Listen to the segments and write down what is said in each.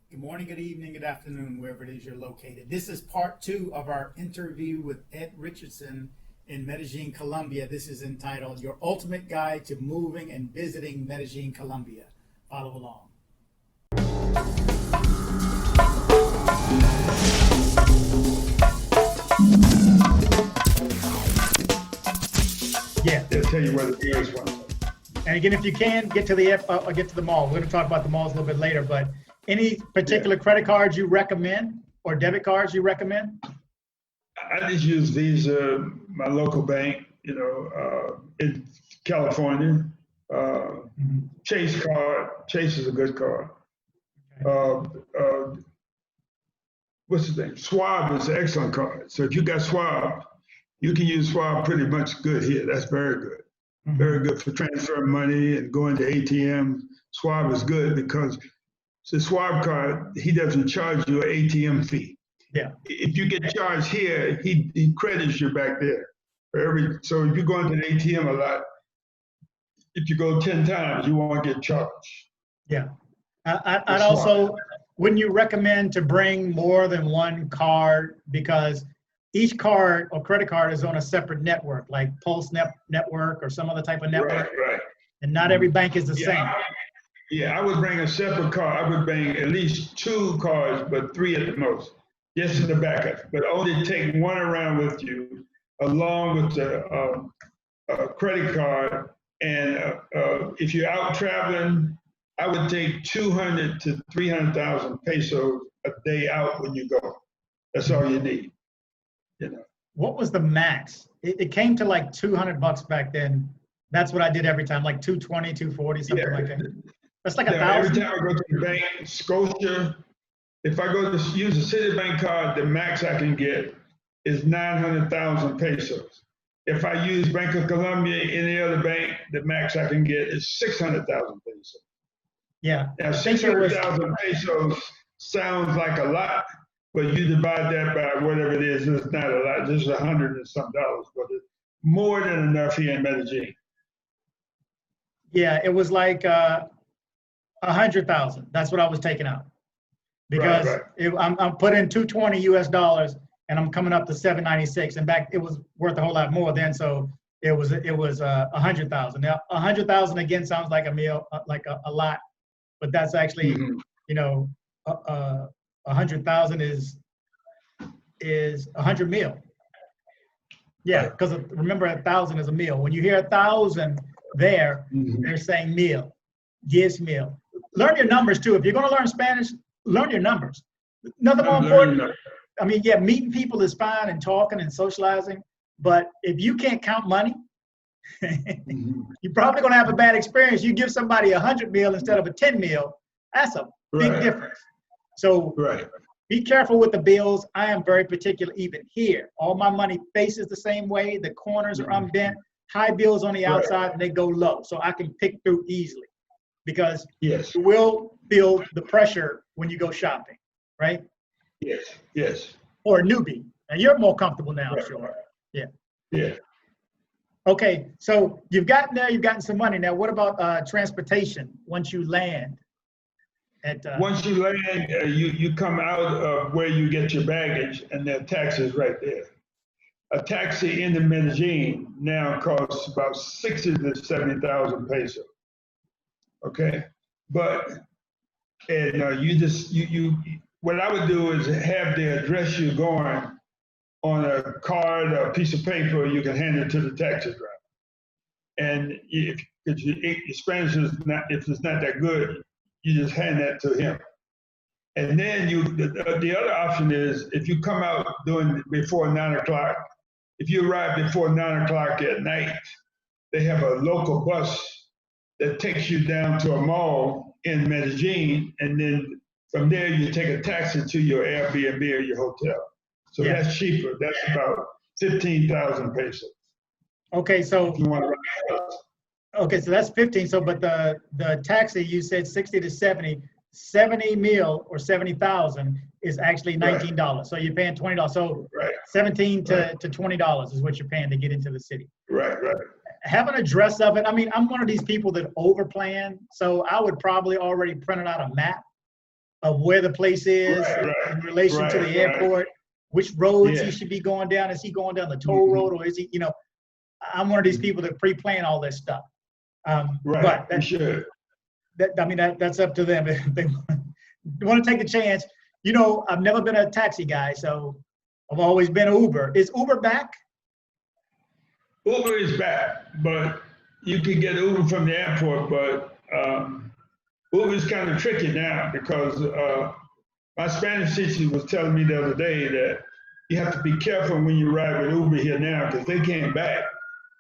Good morning, good evening, good afternoon, wherever it is you're located. This is part two of our interview with Ed Richardson in Medellin, Colombia. This is entitled Your Ultimate Guide to Moving and Visiting Medellin, Colombia. Follow along. Yeah. They'll tell you where the nearest one is. And again, if you can, get to the mall. We're going to talk about the malls a little bit later, but any particular credit cards you recommend or debit cards you recommend? I just use Visa, my local bank, in California. Chase card. Chase is a good card. What's the name? Schwab is an excellent card. So if you got Schwab, you can use Schwab pretty much good here. That's very good. Very good for transferring money and going to ATM. Schwab is good because the Schwab card, he doesn't charge you an ATM fee. Yeah. If you get charged here, he credits you back there. So if you go into the ATM a lot, if you go 10 times, you won't get charged. Yeah. I'd also, wouldn't you recommend to bring more than one card, because each card or credit card is on a separate network, like Pulse network or some other type of network. Right. And not every bank is the same. Yeah, I would bring a separate card. I would bring at least 2 cards, but 3 at the most, just in the backup. But only take one around with you, along with the credit card. And if you're out traveling, I would take 200 to 300,000 pesos a day out when you go. That's all you need. What was the max? It came to like $200 back then. That's what I did every time, like 220, 240, something like that. That's like $1,000. Every time I go to the bank, Scotia, if I go to use a Citibank card, the max I can get is 900,000 pesos. If I use Bank of Colombia, any other bank, the max I can get is 600,000 pesos. Yeah. Now, 600,000 pesos sounds like a lot, but you divide that by whatever it is, it's not a lot. This is $100 and some dollars, but it's more than enough here in Medellin. Yeah, it was like 100,000. That's what I was taking out, because I'm putting 220 US dollars and I'm coming up to 796. And back it was worth a whole lot more then, so it was 100,000. Now 100,000 again sounds like a meal, like a lot, but that's actually 100,000 is 100 meal. Yeah, because remember 1,000 is a meal. When you hear 1,000 there, they're saying meal, yes meal. Learn your numbers too. If you're going to learn Spanish, learn your numbers. Nothing more important. I mean, yeah, meeting people is fine and talking and socializing, but if you can't count money, you're probably going to have a bad experience. You give somebody 100 meal instead of a 10 meal. That's a big difference. So be careful with the bills. I am very particular even here. All my money faces the same way. The corners are unbent. High bills on the outside and they go low. So I can pick through easily, because you will feel the pressure when you go shopping, right? Yes. Or a newbie. Now you're more comfortable now, I'm sure. Yeah. Okay, so you've gotten there, you've gotten some money. Now what about transportation once you land? Once you land, you come out of where you get your baggage, and there are taxis right there. A taxi into Medellin now costs about 60 to 70,000 pesos. Okay, but what I would do is have the address you're going on a card or a piece of paper. You can hand it to the taxi driver, and if your Spanish is not, if it's not that good, you just hand that to him. And then the other option is, if you come out before 9 o'clock, if you arrive before 9 o'clock at night, they have a local bus that takes you down to a mall in Medellin, and then from there you take a taxi to your Airbnb or your hotel. So that's cheaper. That's about 15,000 pesos. Okay, so if you want to ride the bus. Okay, so that's 15. So, but the taxi, you said 60 to 70 meal or 70,000 is actually $19. So you're paying $20. So 17 to $20 is what you're paying to get into the city. Right. Have an address of it. I mean, I'm one of these people that overplan, so I would probably already printed out a map of where the place is in relation to the airport, which roads he should be going down. Is he going down the toll road, or is he, you know, I'm one of these people that pre-plan all this stuff. But that's up to them. If they want to take a chance. You know, I've never been a taxi guy, so I've always been Uber. Is Uber back? Uber is back, but you can get Uber from the airport, but Uber is kind of tricky now because my Spanish teacher was telling me the other day that you have to be careful when you ride with Uber here now because they came back.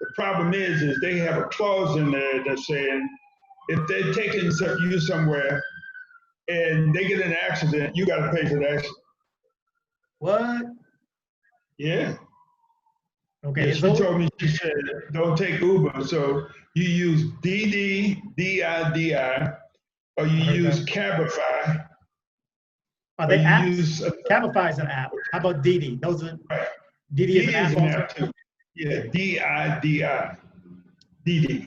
The problem is they have a clause in there that's saying if they're taking you somewhere and they get in an accident, you got to pay for the accident. What? Yeah. Okay. Yeah, she told me, she said, don't take Uber. So you use DD, DIDI, or you use Cabify. Are they apps? Cabify is an app. How about Didi? Those are Didi is an app too. Yeah, DIDI. Didi.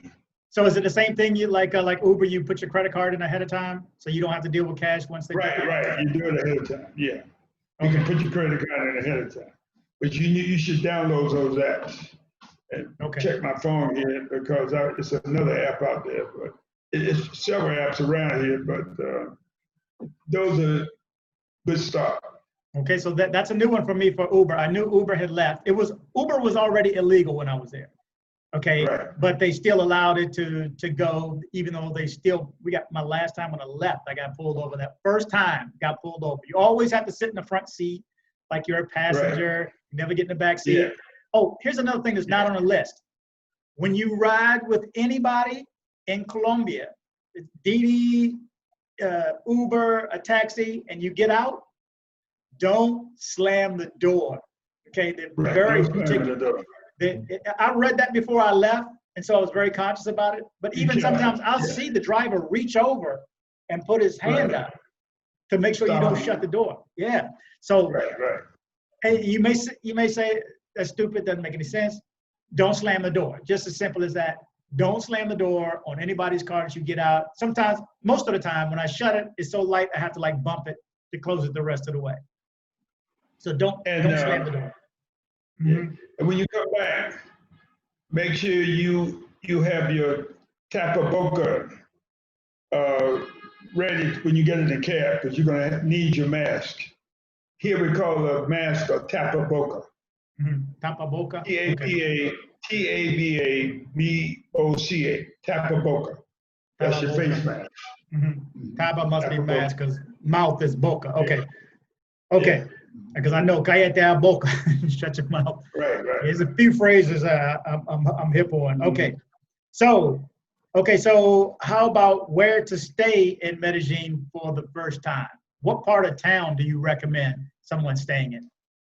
So is it the same thing? You like Uber? You put your credit card in ahead of time, so you don't have to deal with cash once they. Right. You do it ahead of time. Yeah. You can put your credit card in ahead of time, but you should download those apps. And check my phone here because it's another app out there, but it's several apps around here, but those are good start. Okay, so that's a new one for me for Uber. I knew Uber had left. Uber was already illegal when I was there. Okay, but they still allowed it to go, even though my last time when I left, I got pulled over. That first time, got pulled over. You always have to sit in the front seat like you're a passenger. You never get in the back seat. Yeah. Oh, here's another thing that's not on the list. When you ride with anybody in Colombia, it's Didi, Uber, a taxi, and you get out, don't slam the door. Okay, they're very particular. I read that before I left, and so I was very conscious about it. But even sometimes I'll see the driver reach over and put his hand up to make sure you don't shut the door. Yeah. So, hey, you may say that's stupid, doesn't make any sense. Don't slam the door. Just as simple as that. Don't slam the door on anybody's car as you get out. Sometimes, most of the time, when I shut it, it's so light I have to like bump it to close it the rest of the way. So don't slam the door. Mm-hmm. And when you come back, make sure you have your tapaboca ready when you get in the cab because you're going to need your mask. Here we call the mask a tapaboca. Mm-hmm. Tapaboca? Tababoca. Tapaboca. That's your face mask. Mm-hmm. Tapa must be mask because mouth is boca. Okay. Okay. Because I know cállate la boca, shut your mouth. Right. There's a few phrases I'm hip on. Okay. So how about where to stay in Medellin for the first time? What part of town do you recommend someone staying in?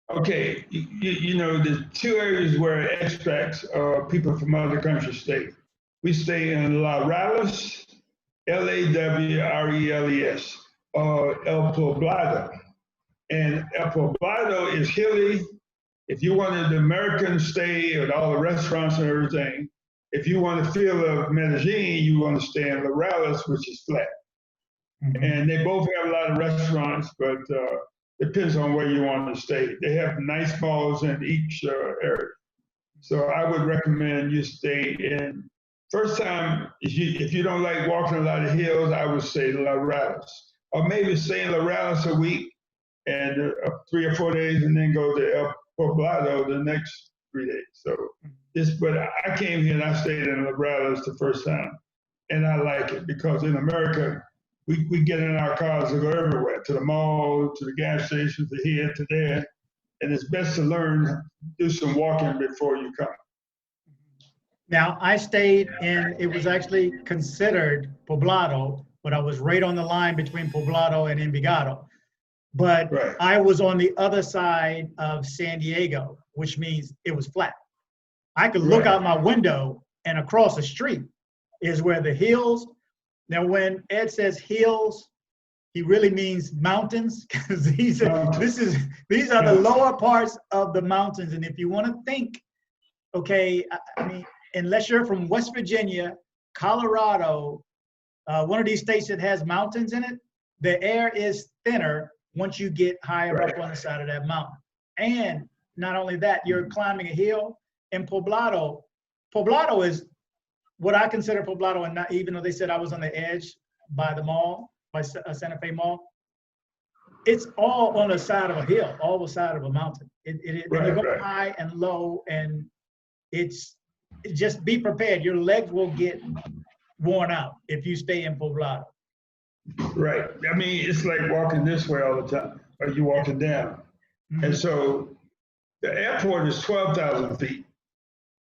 Okay, you know, there's two areas where expats or people from other countries stay. We stay in La Rales, Lawreles, or El Poblado. And El Poblado is hilly. If you wanted the American stay with all the restaurants and everything, if you want to feel of Medellin, you want to stay in La Rales, which is flat. Mm-hmm. And they both have a lot of restaurants, but depends on where you want to stay. They have nice malls in each area. So I would recommend you stay in. First time, if you don't like walking a lot of hills, I would say La Rales. Or maybe stay in La Rales a week and 3 or 4 days and then go to El Poblado the next 3 days. So but I came here and I stayed in La Rales the first time. And I like it because in America, we get in our cars and go everywhere, to the mall, to the gas station, to here, to there. And it's best to learn, do some walking before you come. Now, I stayed in, it was actually considered Poblado, but I was right on the line between Poblado and Envigado. But I was on the other side of San Diego, which means it was flat. I could look out my window and across the street is where the hills. Now, when Ed says hills, he really means mountains because these are the lower parts of the mountains. And if you want to think, okay, I mean, unless you're from West Virginia, Colorado, one of these states that has mountains in it, the air is thinner once you get higher up on the side of that mountain. And not only that, you're climbing a hill. In Poblado is what I consider Poblado, and not, even though they said I was on the edge by the mall, by Santa Fe Mall, it's all on the side of a hill, all the side of a mountain. And you go high and low, and just be prepared. Your legs will get worn out if you stay in Poblado. Right. I mean, it's like walking this way all the time, or you walking down. And so the airport is 12,000 feet.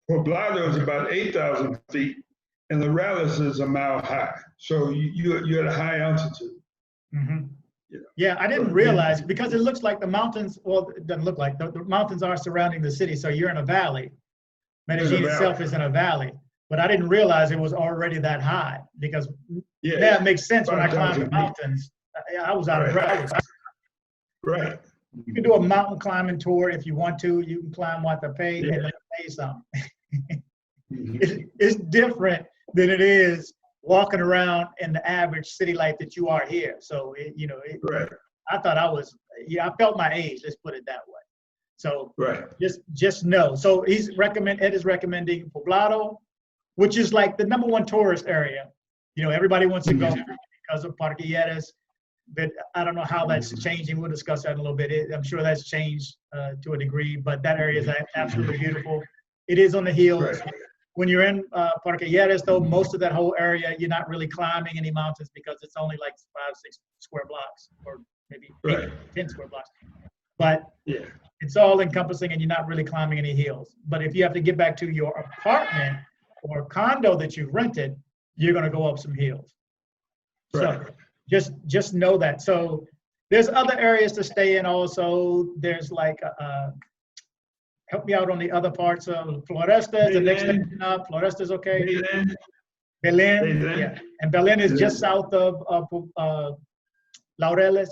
Poblado is about 8,000 feet, and Laurel's is a mile high. So you're at a high altitude. Yeah, I didn't realize, because it looks like the mountains, well, it doesn't look like, the mountains are surrounding the city, so you're in a valley. Medellin itself is in a valley, but I didn't realize it was already that high, because that makes sense. When I climbed the mountains, I was out of breath. Right. You can do a mountain climbing tour if you want to. You can climb Guatapé and then pay something. It's different than it is walking around in the average city life that you are here. So, I thought I felt my age, let's put it that way. So just know. So Ed is recommending Poblado, which is like the #1 tourist area. Everybody wants to go because of Parquilleras, but I don't know how that's changing. We'll discuss that in a little bit. I'm sure that's changed to a degree, but that area is absolutely beautiful. It is on the hills. When you're in Parquilleras, though, most of that whole area, you're not really climbing any mountains because it's only like 5-6 square blocks, or maybe 10 square blocks. But it's all encompassing, and you're not really climbing any hills. But if you have to get back to your apartment or condo that you've rented, you're going to go up some hills. So just know that. So there's other areas to stay in also. There's like help me out on the other parts of Floresta. Is the next station up? Floresta is okay. Belén. Yeah. And Belén is just south of Laureles.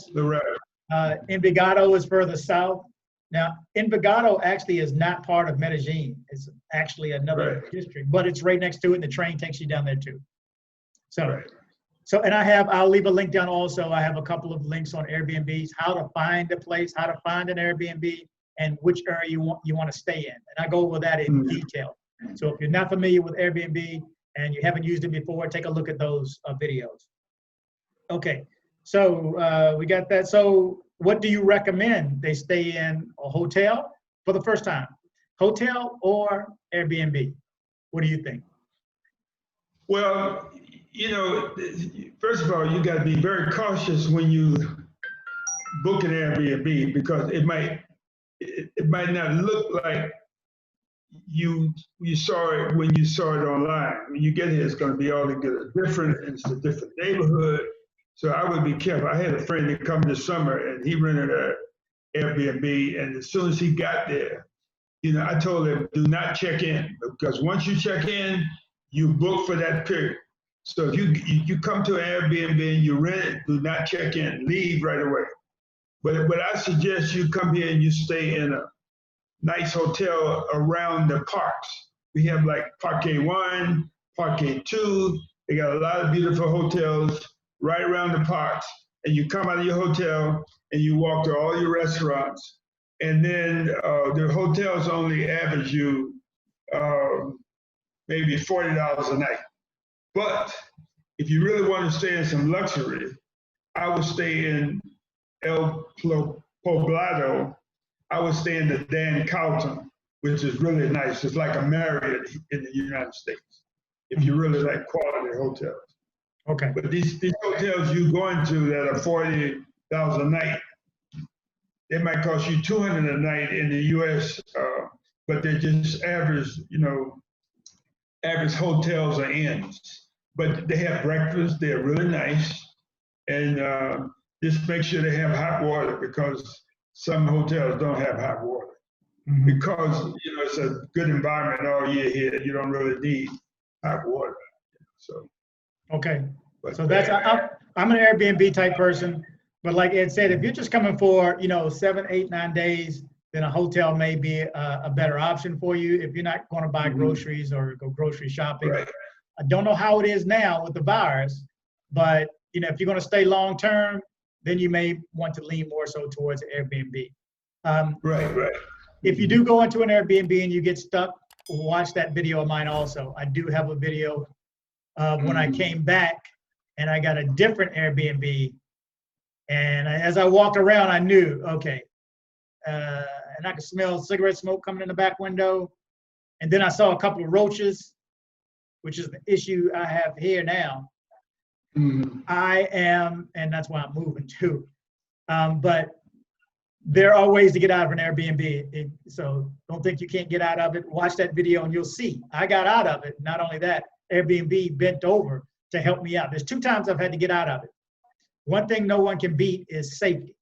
Envigado is further south. Now, Envigado actually is not part of Medellin. It's actually another district, but it's right next to it, and the train takes you down there too. So, and I'll leave a link down also. I have a couple of links on Airbnbs, how to find a place, how to find an Airbnb, and which area you want to stay in. And I go over that in detail. So if you're not familiar with Airbnb and you haven't used it before, take a look at those videos. Okay, so we got that. So what do you recommend they stay in? A hotel for the first time? Hotel or Airbnb? What do you think? Well, first of all, you got to be very cautious when you book an Airbnb, because it might not look like you saw it when you saw it online. When you get here, it's going to be altogether different. It's a different neighborhood. So I would be careful. I had a friend that come this summer, and he rented an Airbnb. And as soon as he got there, I told him, do not check in, because once you check in, you book for that period. So if you come to an Airbnb and you rent it, do not check in. Leave right away. But I suggest you come here and you stay in a nice hotel around the parks. We have like Parque 1, Parque 2. They got a lot of beautiful hotels right around the parks. And you come out of your hotel and you walk to all your restaurants. And then the hotels only average you maybe $40 a night. But if you really want to stay in some luxury, I would stay in El Poblado. I would stay in the Dan Carlton, which is really nice. It's like a Marriott in the United States, if you really like quality hotels. Okay. But these hotels you go into that are $40 a night, they might cost you $200 a night in the U.S., but they're just average hotels or inns. But they have breakfast. They're really nice, and just make sure they have hot water, because some hotels don't have hot water. Because it's a good environment all year here. You don't really need hot water. So okay. So that's I'm an Airbnb type person, but like Ed said, if you're just coming for 7, 8, 9 days, then a hotel may be a better option for you if you're not going to buy groceries or go grocery shopping. I don't know how it is now with the virus, but if you're going to stay long term, then you may want to lean more so towards Airbnb. Right. If you do go into an Airbnb and you get stuck, watch that video of mine also. I do have a video of when I came back and I got a different Airbnb. And as I walked around, I knew, okay, and I could smell cigarette smoke coming in the back window. And then I saw a couple of roaches, which is the issue I have here now. And that's why I'm moving too. But there are ways to get out of an Airbnb. So don't think you can't get out of it. Watch that video and you'll see. I got out of it. Not only that, Airbnb bent over to help me out. There's 2 times I've had to get out of it. One thing no one can beat is safety.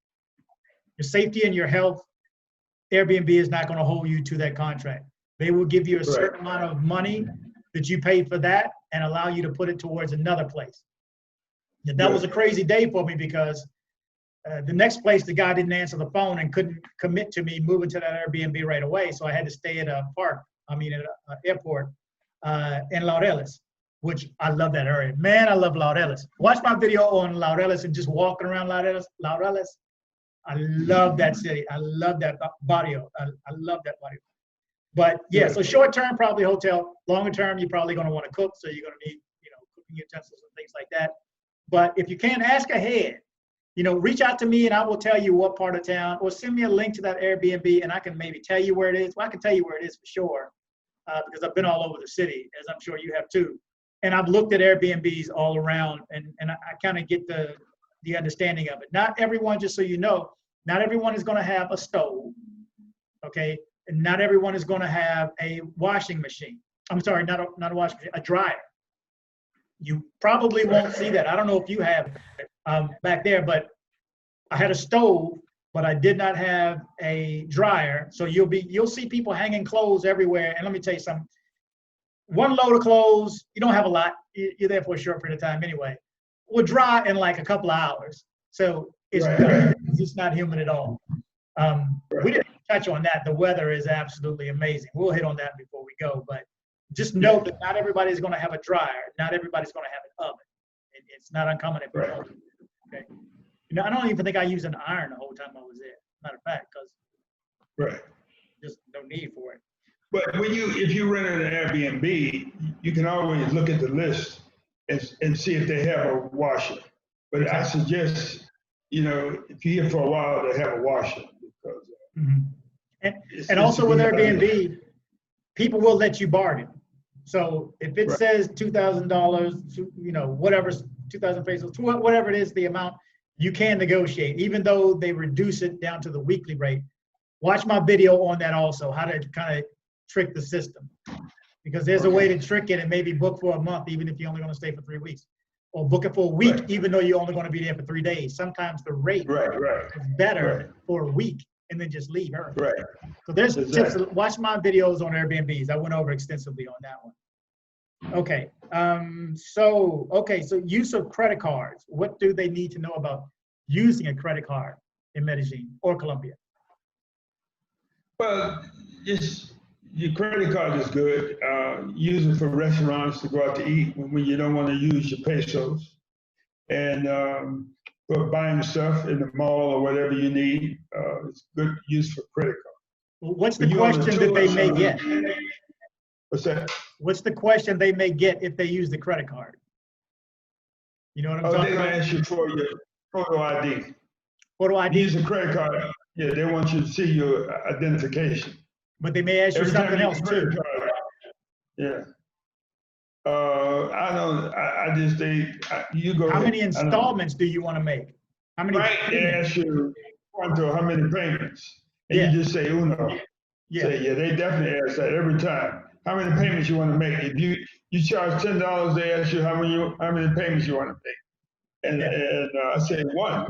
Your safety and your health, Airbnb is not going to hold you to that contract. They will give you a certain amount of money that you paid for that and allow you to put it towards another place. That was a crazy day for me because the next place, the guy didn't answer the phone and couldn't commit to me moving to that Airbnb right away. So I had to stay at an airport in Laureles, which I love that area. Man, I love Laureles. Watch my video on Laureles and just walking around Laureles. I love that city. I love that barrio. I love that barrio. But yeah, so short term, probably hotel. Longer term, you're probably going to want to cook. So you're going to need, cooking utensils and things like that. But if you can't, ask ahead. Reach out to me and I will tell you what part of town, or send me a link to that Airbnb and I can maybe tell you where it is. Well, I can tell you where it is for sure because I've been all over the city, as I'm sure you have too. And I've looked at Airbnbs all around and I kind of get the understanding of it. Not everyone, just so you know, not everyone is going to have a stove, okay? And not everyone is going to have a washing machine. I'm sorry, not a washing machine, a dryer. You probably won't see that. I don't know if you have back there, but I had a stove, but I did not have a dryer. So you'll see people hanging clothes everywhere. And let me tell you something. One load of clothes, you don't have a lot. You're there for a short period of time anyway. Will dry in like a couple of hours. So it's done. It's just not humid at all. We didn't touch on that. The weather is absolutely amazing. We'll hit on that before we go, but just note that not everybody's going to have a dryer. Not everybody's going to have an oven. It's not uncommon. Okay. I don't even think I used an iron the whole time I was there. Matter of fact, because just no need for it. But if you rent an Airbnb, you can always look at the list and see if they have a washer. But I suggest, if you're here for a while, they have a washer because. And also with Airbnb, people will let you bargain. So if it says $2,000, whatever, 2,000 pesos, whatever it is, the amount, you can negotiate, even though they reduce it down to the weekly rate. Watch my video on that also, how to kind of trick the system. Because there's a way to trick it and maybe book for a month, even if you're only going to stay for 3 weeks. Or book it for a week, even though you're only going to be there for 3 days. Sometimes the rate is better for a week and then just leave early. So there's tips. Watch my videos on Airbnbs. I went over extensively on that one. Okay. So use of credit cards. What do they need to know about using a credit card in Medellin or Colombia? Well, your credit card is good. Use it for restaurants to go out to eat when you don't want to use your pesos. And for buying stuff in the mall or whatever you need, it's good use for credit card. Well, what's the question that they may get? What's that? What's the question they may get if they use the credit card? You know what I'm talking about? They ask you for your photo ID. Photo ID? Use a credit card. Yeah, they want you to see your identification. But they may ask you something else too. Yeah. You go. How many installments do you want to make? How many? They ask you how many payments, and you just say uno. Say, they definitely ask that every time. How many payments you want to make? If you charge $10, they ask you how many payments you want to make, and I say one.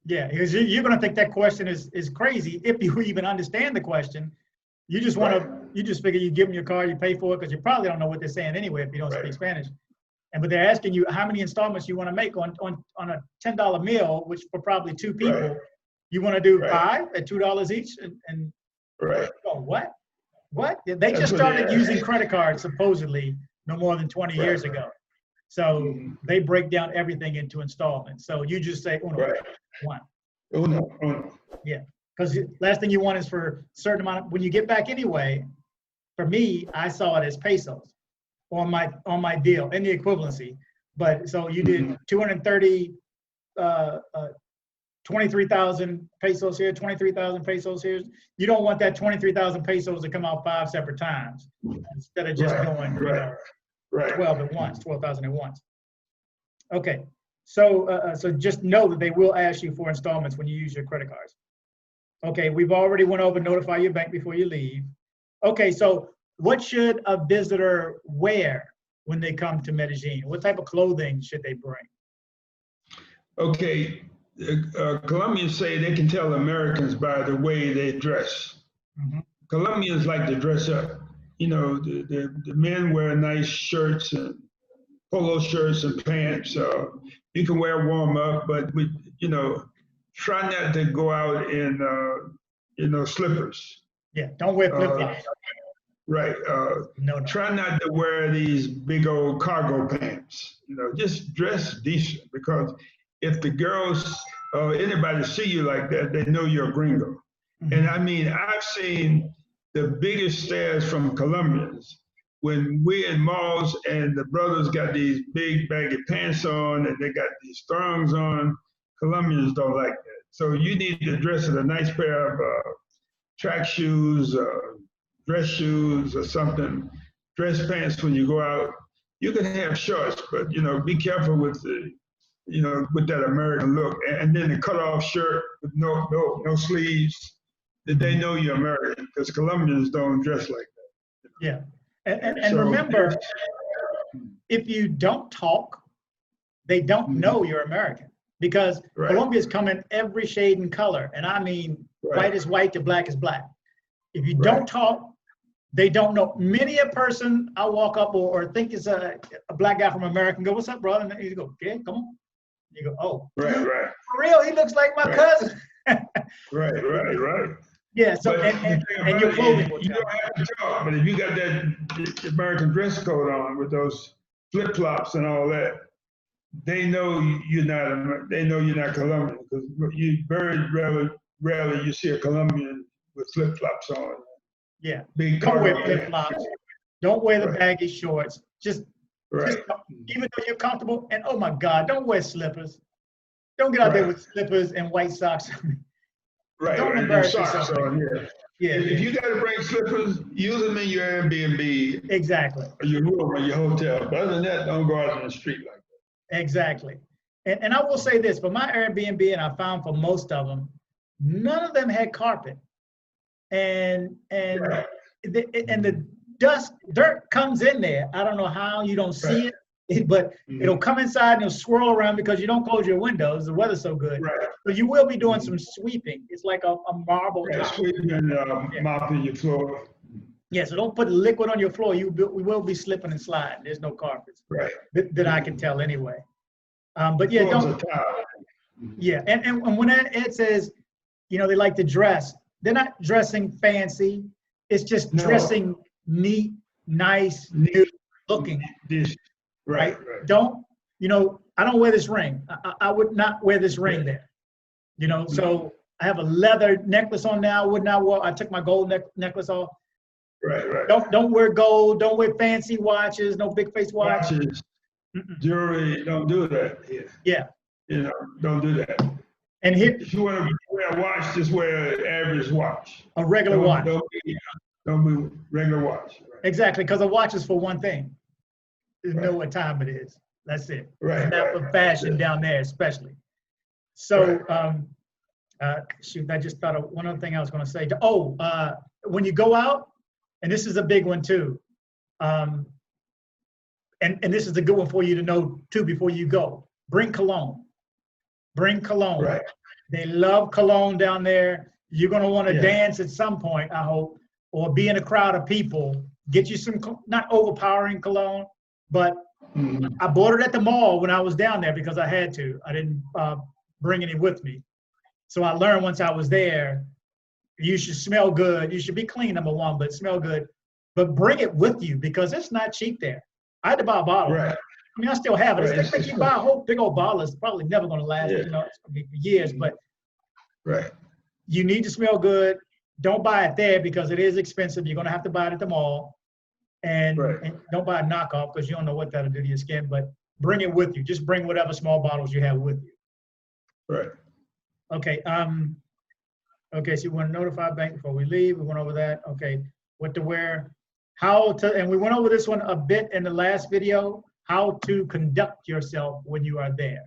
Yeah, because you're going to think that question is crazy if you even understand the question. You just want to, you just figure you give them your card, you pay for it because you probably don't know what they're saying anyway if you don't speak Spanish. But they're asking you how many installments you want to make on a $10 meal, which for probably 2 people, you want to do 5 at $2 each, and what? What? They just started using credit cards supposedly no more than 20 years ago. So they break down everything into installments. So you just say uno, one. Uno. Yeah, because last thing you want is for a certain amount of, when you get back anyway, for me, I saw it as pesos on my deal in the equivalency. But so you did 230, 23,000 pesos here, 23,000 pesos here. You don't want that 23,000 pesos to come out 5 separate times instead of just going 12 at once, 12,000 at once. Okay, so so just know that they will ask you for installments when you use your credit cards. Okay, we've already went over notify your bank before you leave. Okay, so what should a visitor wear when they come to Medellin? What type of clothing should they bring? Okay, Colombians say they can tell Americans by the way they dress. Colombians like to dress up. You know, the men wear nice shirts and polo shirts and pants. You can wear warm up, but try not to go out in slippers. Yeah, don't wear flip flops. Right. No. Try not to wear these big old cargo pants. Just dress decent, because if the girls or anybody see you like that, they know you're a gringo. And I mean, I've seen the biggest stares from Colombians when we're in malls and the brothers got these big baggy pants on and they got these thongs on. Colombians don't like that. So you need to dress in a nice pair of track shoes, dress shoes or something, dress pants when you go out. You can have shorts, but be careful with with that American look. And then the cut-off shirt with no sleeves, that they know you're American, because Colombians don't dress like that. Yeah, and remember, if you don't talk, they don't know you're American, because Colombia's come in every shade and color, and I mean white is white to black is black. If you don't talk, they don't know. Many a person I walk up or think is a black guy from America and go, "What's up, brother?" And you go, "Okay, come on." You go, "Oh, right. For real, he looks like my cousin." Right. Yeah. So and your clothing. You don't have to talk, but if you got that American dress code on with those flip flops and all that, they know you're not. They know you're not Colombian, because you very rarely you see a Colombian with flip flops on. Yeah. Big don't wear flip flops. Don't wear the baggy shorts. Just even though you're comfortable. And oh my God, don't wear slippers. Don't get out there with slippers and white socks. Don't embarrass yourself. Yeah. If you got to bring slippers, use them in your Airbnb. Exactly. Or your room or your hotel. But other than that, don't go out on the street like that. Exactly. And I will say this, for my Airbnb, and I found for most of them, none of them had carpet. And the dirt comes in there. I don't know how you don't see it, but it'll come inside and it'll swirl around because you don't close your windows. The weather's so good. So you will be doing some sweeping. It's like a marble top. Sweeping and mopping your floor. Yeah, so don't put liquid on your floor. We will be slipping and sliding. There's no carpets. That I can tell anyway. But yeah, don't. Yeah, and when Ed says, they like to dress, they're not dressing fancy. It's just dressing neat, nice, new looking. Right. Don't, I don't wear this ring. I would not wear this ring there. So I have a leather necklace on now. I took my gold necklace off. Right. Don't wear gold. Don't wear fancy watches. No big face watches. Jewelry. Don't do that. Yeah. Don't do that. And if you want to wear a watch, just wear an average watch. A regular watch. Don't be regular watch. Exactly, because a watch is for one thing. You know what time it is. That's it. It's not for fashion down there, especially. So, shoot, I just thought of one other thing I was going to say. When you go out, and this is a big one too, and this is a good one for you to know too before you go. Bring cologne. Bring cologne. They love cologne down there. You're going to want to dance at some point, I hope, or be in a crowd of people. Get you some, not overpowering cologne, but I bought it at the mall when I was down there because I had to. I didn't bring any with me. So I learned once I was there, you should smell good. You should be clean, number one, but smell good. But bring it with you because it's not cheap there. I had to buy a bottle. I mean, I still have it. Right, It's make you buy a whole big old bottle. It's probably never going to last. Yeah. You know, it's going to be for years. But Right. you need to smell good. Don't buy it there because it is expensive. You're going to have to buy it at the mall. And don't buy a knockoff because you don't know what that'll do to your skin. But bring it with you. Just bring whatever small bottles you have with you. Right. Okay. Okay. So you want to notify bank before we leave. We went over that. Okay. What to wear, how to, and we went over this one a bit in the last video. How to conduct yourself when you are there.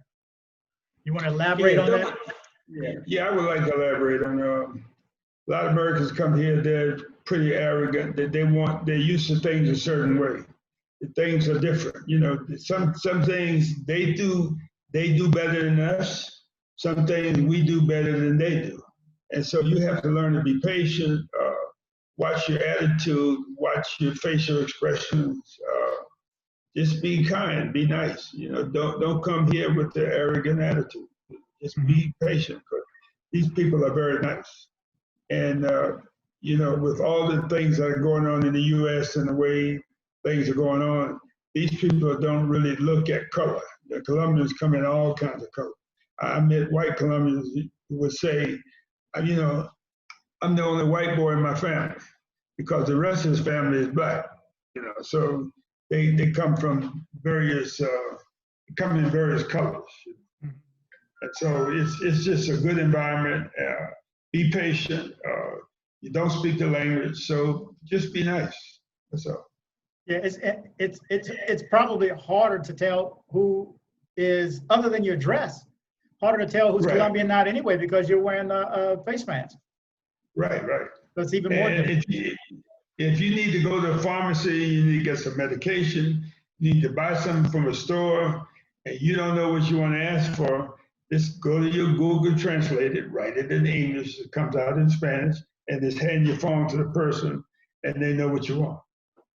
You want to elaborate on that? Yeah, I would like to elaborate on a lot of Americans come here, they're pretty arrogant. They're used to things a certain way. Things are different. You know, some things they do better than us. Some things we do better than they do. And so you have to learn to be patient, watch your attitude, watch your facial expressions, just be kind, be nice. You know, don't come here with the arrogant attitude. Just be patient, because these people are very nice. And you know, with all the things that are going on in the U.S. and the way things are going on, these people don't really look at color. The Colombians come in all kinds of color. I met white Colombians who would say, you know, I'm the only white boy in my family because the rest of his family is black. You know, so they come from various, come in various colors. And so it's just a good environment. Be patient. You don't speak the language, so just be nice. That's all. Yeah, it's probably harder to tell who is, other than your dress, harder to tell who's Colombian not anyway, because you're wearing a face mask. Right. So it's even more difficult. If you need to go to a pharmacy, you need to get some medication, you need to buy something from a store, and you don't know what you want to ask for, just go to your Google Translate it, write it in English, it comes out in Spanish, and just hand your phone to the person, and they know what you want.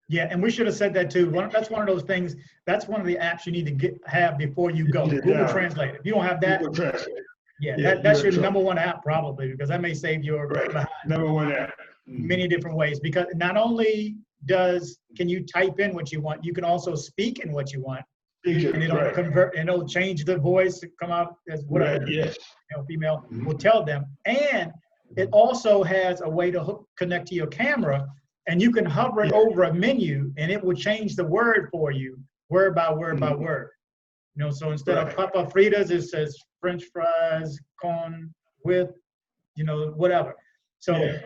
Yeah, and we should have said that too. That's one of those things. That's one of the apps you need to have before you go. Google Translate. If you don't have that, Google Translate. Yeah, that's your number one app probably, because that may save your number one app. Many different ways, because not only can you type in what you want, you can also speak in what you want, and it'll convert, and it'll change the voice to come out as whatever, female will tell them. And it also has a way to connect to your camera, and you can hover it over a menu, and it will change the word for you, word by word by word. You know, so instead of Papa Fritas, it says French fries con with, you know, whatever. So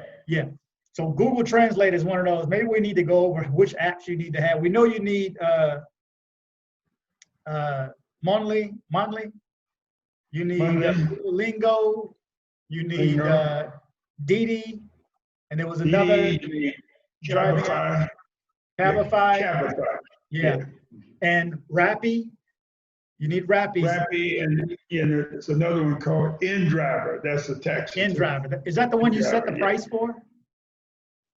so Google Translate is one of those. Maybe we need to go over which apps you need to have. We know you need Monly. You need Lingo. You need Didi, and there was another Cabify. Cabify. Yeah. And Rappi. You need Rappi. Rappi, and there's another one called InDriver. That's a taxi. InDriver. Is that the one you set the price for?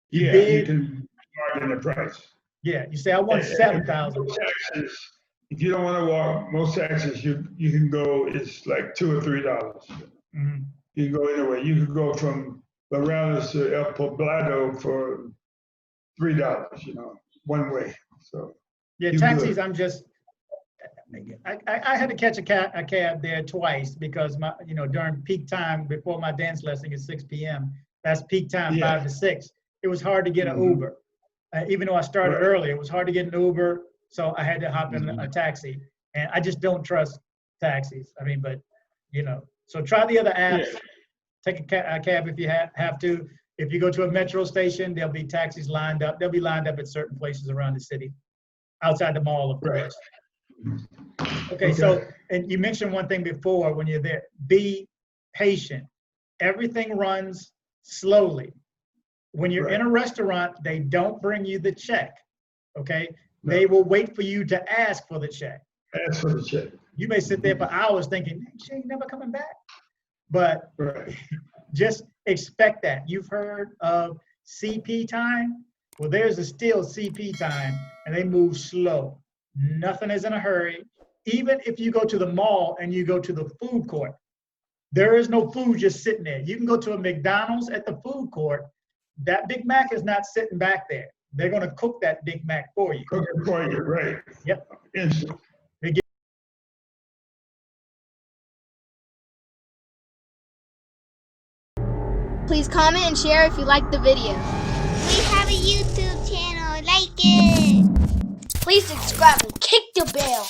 You can bargain the price. Yeah, you say I want 7,000. If you don't want to walk, most taxis you can go. It's like $2 or $3. You can go anywhere. You can go from Morales to El Poblado for $3. You know, one way. So taxis. I had to catch a cab there twice because during peak time before my dance lesson at 6 p.m. That's peak time, 5 to 6. It was hard to get an Uber. Even though I started early, it was hard to get an Uber, so I had to hop in a taxi. And I just don't trust taxis. I mean, but, so try the other apps. Take a cab if you have to. If you go to a metro station, there'll be taxis lined up. They'll be lined up at certain places around the city, outside the mall, of course. Okay, so, and you mentioned one thing before when you're there, be patient. Everything runs slowly. When you're in a restaurant, they don't bring you the check, okay? No. They will wait for you to ask for the check. Ask for the check. You may sit there for hours thinking, she ain't never coming back. But just expect that. You've heard of CP time? Well, there's still CP time, and they move slow. Nothing is in a hurry. Even if you go to the mall and you go to the food court, there is no food just sitting there. You can go to a McDonald's at the food court. That Big Mac is not sitting back there. They're going to cook that Big Mac for you. Cook it for you, right. Yep. Instant. Please comment and share if you liked the video. We have a YouTube channel. Like it. Please subscribe and kick the bell.